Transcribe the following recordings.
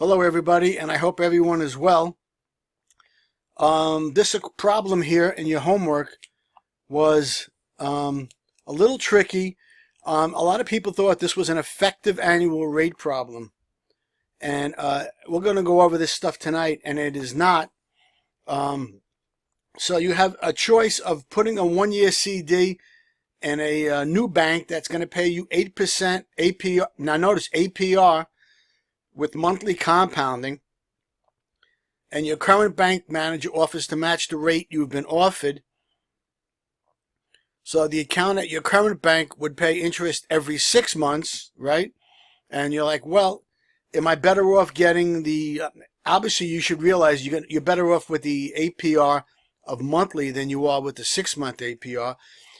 Hello everybody, and I hope everyone is well. This problem here in your homework was a little tricky. A lot of people thought this was an effective annual rate problem, and we're going to go over this stuff tonight, and it is not. So you have a choice of putting a one-year CD in a new bank that's going to pay you 8% APR. Now notice APR with monthly compounding, and your current bank manager offers to match the rate you've been offered. So the account at your current bank would pay interest every 6 months, right? And you're like, well, am I better off getting the, obviously you should realize you're better off with the APR of monthly than you are with the 6-month APR.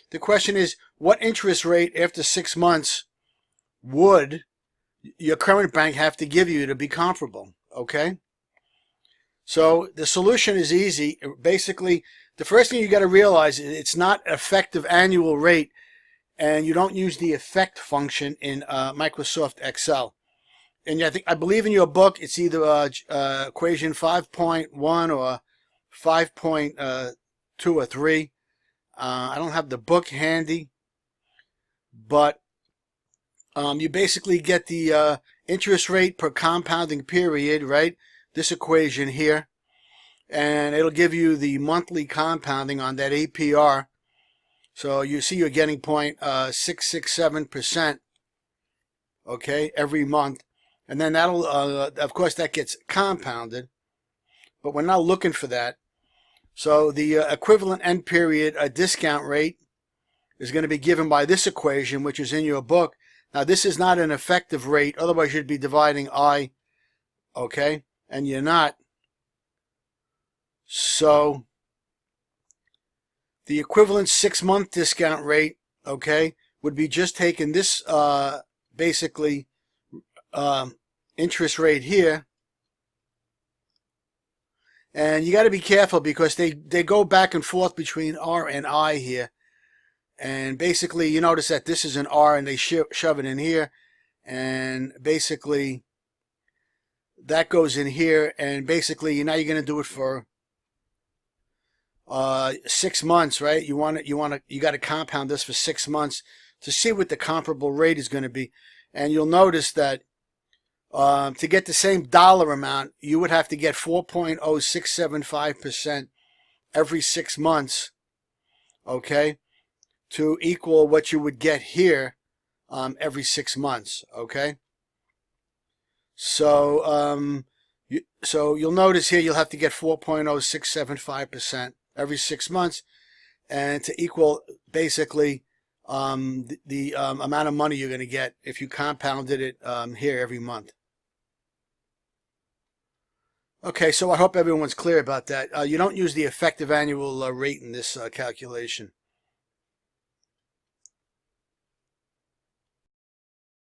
The question is, what interest rate after 6 months would your current bank have to give you to be comparable? Okay? So the solution is easy. Basically, the first thing you got to realize is it's not effective annual rate, and you don't use the effect function in Microsoft Excel. And I believe in your book it's either equation 5.1 or 5.2 or 3. I don't have the book handy, but you basically get the interest rate per compounding period, right? This equation here, and it'll give you the monthly compounding on that APR. So you see you're getting 0.667%, okay, every month, and then that'll of course that gets compounded, but we're not looking for that. So the equivalent end period discount rate is going to be given by this equation, which is in your book. Now this is not an effective rate, otherwise you'd be dividing I, okay? And you're not. So the equivalent 6-month discount rate, okay, would be just taking this basically interest rate here. And you got to be careful because they go back and forth between R and I here. And basically you notice that this is an R and they shove it in here. And basically that goes in here, and basically now you're going to do it for 6 months, right? You got to compound this for 6 months to see what the comparable rate is going to be. And you'll notice that to get the same dollar amount, you would have to get 4.0675% every 6 months, okay, to equal what you would get here every 6 months, okay? So so you'll notice here you'll have to get 4.0675% every 6 months, and to equal basically the amount of money you're going to get if you compounded it here every month. Okay, so I hope everyone's clear about that. You don't use the effective annual rate in this calculation.